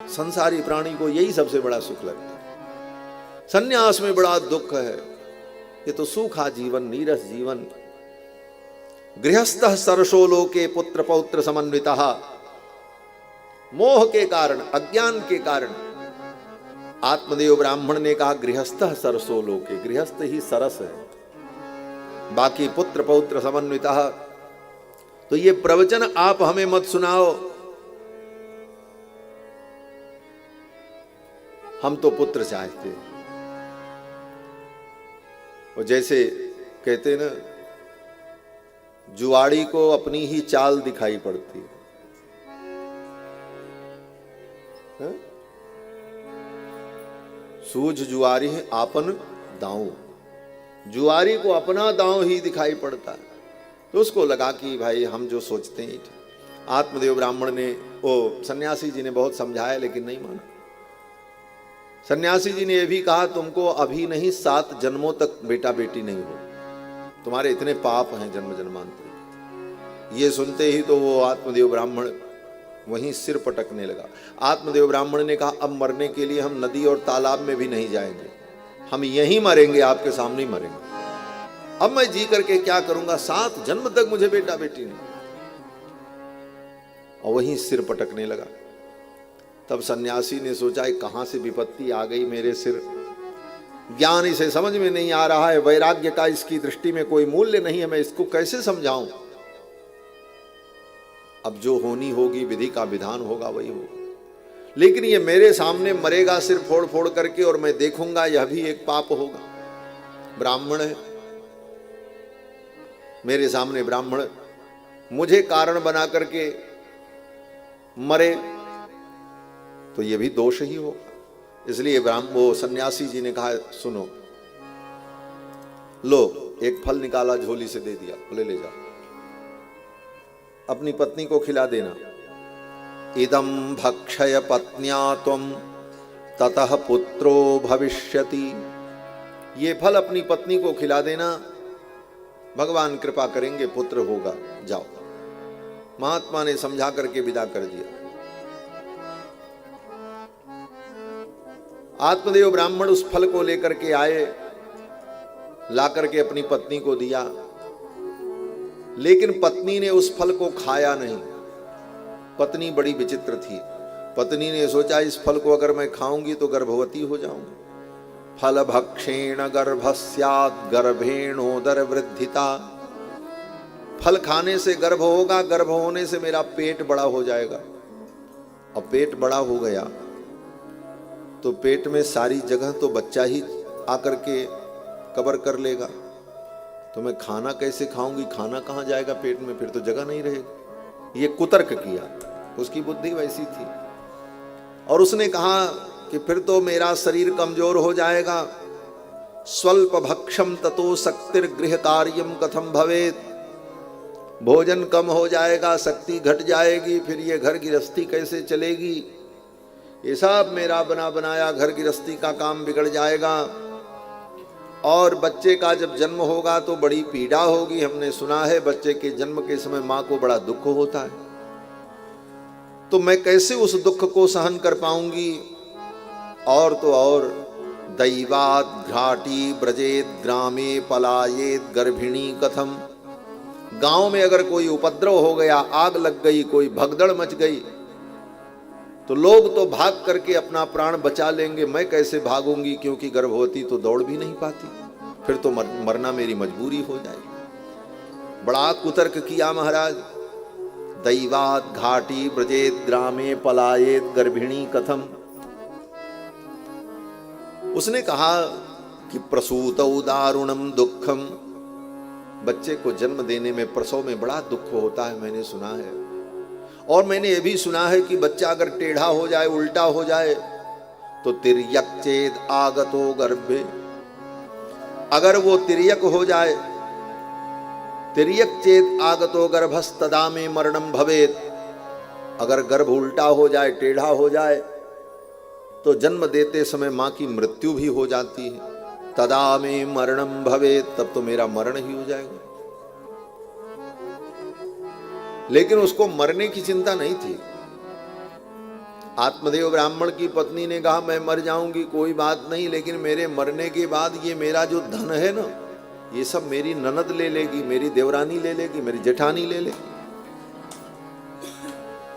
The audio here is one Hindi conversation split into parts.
संसारी प्राणी को यही सबसे बड़ा सुख लगता है। सन्यास में बड़ा दुख है। ये तो सूखा जीवन, नीरस जीवन। गृहस्थ सरसो लोके पुत्र पौत्र समन्वितः। मोह के कारण, अज्ञान के कारण आत्मदेव ब्राह्मण ने कहा गृहस्थ सरसो लोके, गृहस्थ ही सरस है, बाकी पुत्र पौत्र समन्वितः। तो ये प्रवचन आप हमें मत सुनाओ, हम तो पुत्र चाहते। और जैसे कहते ना, जुआड़ी को अपनी ही चाल दिखाई पड़ती है। सूझ जुआरी है आपन दांव, जुआरी को अपना दांव ही दिखाई पड़ता है। तो उसको लगा कि भाई हम जो सोचते हैं। आत्मदेव ब्राह्मण ने, वो सन्यासी जी ने बहुत समझाया लेकिन नहीं माना। सन्यासी जी ने यह भी कहा तुमको अभी नहीं 7 जन्मों तक बेटा बेटी नहीं हो, तुम्हारे इतने पाप हैं जन्म जन्मांतर। ये सुनते ही तो वो आत्मदेव ब्राह्मण वहीं सिर पटकने लगा। आत्मदेव ब्राह्मण ने कहा अब मरने के लिए हम नदी और तालाब में भी नहीं जाएंगे, हम यहीं मरेंगे, आपके सामने ही मरेंगे। अब मैं जी करके क्या करूंगा, 7 जन्म तक मुझे बेटा बेटी नहीं। और वहीं सिर पटकने लगा। तब सन्यासी ने सोचा कहां से विपत्ति आ गई मेरे सिर, ज्ञान इसे समझ में नहीं आ रहा है, वैराग्य का इसकी दृष्टि में कोई मूल्य नहीं है, मैं इसको कैसे समझाऊं। अब जो होनी होगी, विधि का विधान होगा वही होगा। लेकिन ये मेरे सामने मरेगा सिर फोड़ फोड़ करके, और मैं देखूंगा यह भी एक पाप होगा। ब्राह्मण है, मेरे सामने ब्राह्मण मुझे कारण बना करके मरे तो ये भी दोष ही होगा। इसलिए वो सन्यासी जी ने कहा सुनो, लो एक फल निकाला, झोली से दे दिया, बोले ले जाओ, अपनी पत्नी को खिला देना। इदं भक्षय पत्न्या त्वं ततः पुत्रो भविष्यति। ये फल अपनी पत्नी को खिला देना, भगवान कृपा करेंगे, पुत्र होगा, जाओ। महात्मा ने समझा करके विदा कर दिया। आत्मदेव ब्राह्मण उस फल को लेकर के आए, ला करके अपनी पत्नी को दिया, लेकिन पत्नी ने उस फल को खाया नहीं। पत्नी बड़ी विचित्र थी। पत्नी ने सोचा इस फल को अगर मैं खाऊंगी तो गर्भवती हो जाऊंगी। फल भक्षेण गर्भस्यात् गर्भेणोदर वृद्धिता। फल खाने से गर्भ होगा, गर्भ होने से मेरा पेट बड़ा हो जाएगा। अब पेट बड़ा हो गया तो पेट में सारी जगह तो बच्चा ही आकर के कवर कर लेगा, तो मैं खाना कैसे खाऊंगी, खाना कहां जाएगा पेट में, फिर तो जगह नहीं रहेगी। ये कुतर्क किया, उसकी बुद्धि वैसी थी। और उसने कहा कि फिर तो मेरा शरीर कमजोर हो जाएगा। स्वल्प भक्षम ततो शक्तिर गृह कार्यम कथम भवेत। भोजन कम हो जाएगा, शक्ति घट जाएगी, फिर ये घर गृहस्थी कैसे चलेगी। ये सब मेरा बना बनाया घर गृहस्थी का काम बिगड़ जाएगा। और बच्चे का जब जन्म होगा तो बड़ी पीड़ा होगी। हमने सुना है बच्चे के जन्म के समय मां को बड़ा दुख होता है, तो मैं कैसे उस दुख को सहन कर पाऊंगी। और तो और दैवात घाटी ब्रजेत ग्रामे पलायेत गर्भिणी कथम। गांव में अगर कोई उपद्रव हो गया, आग लग गई, कोई भगदड़ मच गई, तो लोग तो भाग करके अपना प्राण बचा लेंगे, मैं कैसे भागूंगी, क्योंकि गर्भवती तो दौड़ भी नहीं पाती, फिर तो मरना मेरी मजबूरी हो जाएगी। बड़ा कुतर्क किया महाराज। दैवात घाटी ब्रजेत ग्रामे पलायेत गर्भिणी कथम। उसने कहा कि प्रसूतौ दारुणम दुखम। बच्चे को जन्म देने में, प्रसव में बड़ा दुख होता है, मैंने सुना है। और मैंने ये भी सुना है कि बच्चा अगर टेढ़ा हो जाए, उल्टा हो जाए, तो तिर्यक चेद आगतो गर्भे। अगर वो तिर्यक हो जाए, तिर्यक चेद आगतो गर्भस्तदा में मरणम भवेत। अगर गर्भ उल्टा हो जाए, टेढ़ा हो जाए, तो जन्म देते समय मां की मृत्यु भी हो जाती है। तदा में मरणम भवेत, तब तो मेरा मरण ही हो जाएगा। लेकिन उसको मरने की चिंता नहीं थी। आत्मदेव ब्राह्मण की पत्नी ने कहा मैं मर जाऊंगी कोई बात नहीं, लेकिन मेरे मरने के बाद ये मेरा जो धन है ना, ये सब मेरी ननद ले लेगी, मेरी देवरानी ले लेगी, मेरी जेठानी ले लेगी।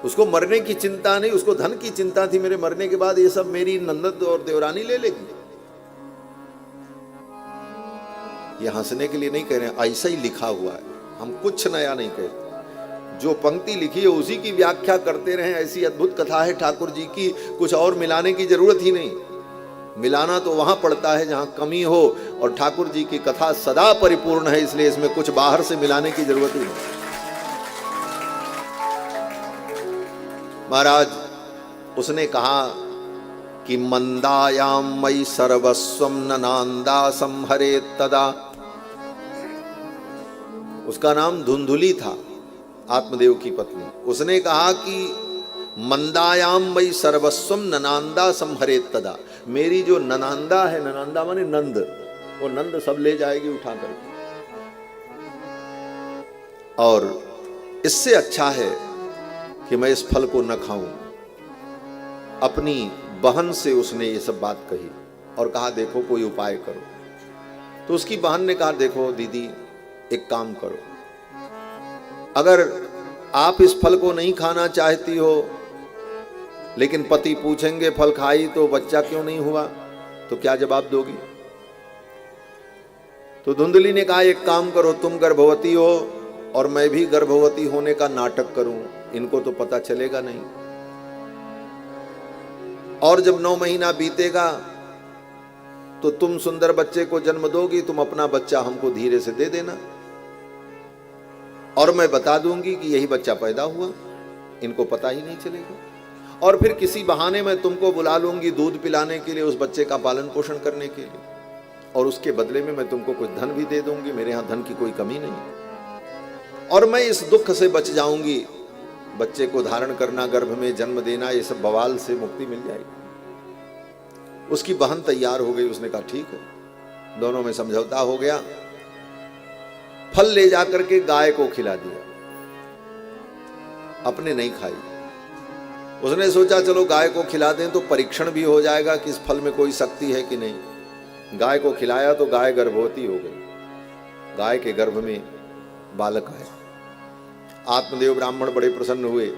उसको मरने की चिंता नहीं, उसको धन की चिंता थी, मेरे मरने के बाद ये सब मेरी ननद और देवरानी ले लेगी। ये हंसने के लिए नहीं कह रहे हैं, ऐसा ही लिखा हुआ है, हम कुछ नया नहीं कहते। जो पंक्ति लिखी है उसी की व्याख्या करते रहे। ऐसी अद्भुत कथा है ठाकुर जी की, कुछ और मिलाने की जरूरत ही नहीं। मिलाना तो वहां पड़ता है जहां कमी हो, और ठाकुर जी की कथा सदा परिपूर्ण है, इसलिए इसमें कुछ बाहर से मिलाने की जरूरत ही नहीं। महाराज उसने कहा कि मंदायाम मयि सर्वस्वम ननांदा संहरे तदा। उसका नाम धुंधुली था, आत्मदेव की पत्नी। उसने कहा कि मंदायाम मयि सर्वस्वम ननांदा संहरे तदा, मेरी जो ननांदा है, ननांदा माने नंद, वो नंद सब ले जाएगी उठा करके। और इससे अच्छा है कि मैं इस फल को न खाऊं। अपनी बहन से उसने ये सब बात कही और कहा देखो कोई उपाय करो। तो उसकी बहन ने कहा देखो दीदी एक काम करो, अगर आप इस फल को नहीं खाना चाहती हो, लेकिन पति पूछेंगे फल खाई तो बच्चा क्यों नहीं हुआ, तो क्या जवाब दोगी? तो धुंधली ने कहा एक काम करो, तुम गर्भवती हो और मैं भी गर्भवती होने का नाटक करूं, इनको तो पता चलेगा नहीं। और जब 9 महीना बीतेगा तो तुम सुंदर बच्चे को जन्म दोगी, तुम अपना बच्चा हमको धीरे से दे देना और मैं बता दूंगी कि यही बच्चा पैदा हुआ, इनको पता ही नहीं चलेगा। और फिर किसी बहाने मैं तुमको बुला लूंगी दूध पिलाने के लिए, उस बच्चे का पालन पोषण करने के लिए, और उसके बदले में मैं तुमको कुछ धन भी दे दूंगी, मेरे यहां धन की कोई कमी नहीं। और मैं इस दुख से बच जाऊंगी, बच्चे को धारण करना, गर्भ में जन्म देना, ये सब बवाल से मुक्ति मिल जाएगी। उसकी बहन तैयार हो गई, उसने कहा ठीक है। दोनों में समझौता हो गया। फल ले जाकर के गाय को खिला दिया, अपने नहीं खाई। उसने सोचा चलो गाय को खिला दें तो परीक्षण भी हो जाएगा कि इस फल में कोई शक्ति है कि नहीं। गाय को खिलाया तो गाय गर्भवती हो गई, गाय के गर्भ में बालक है। आत्मदेव ब्राह्मण बड़े प्रसन्न हुए,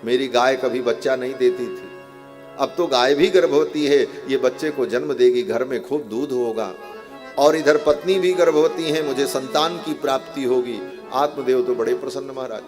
मेरी गाय कभी बच्चा नहीं देती थी, अब तो गाय भी गर्भवती है, ये बच्चे को जन्म देगी, घर में खूब दूध होगा, और इधर पत्नी भी गर्भवती है, मुझे संतान की प्राप्ति होगी। आत्मदेव तो बड़े प्रसन्न महाराज।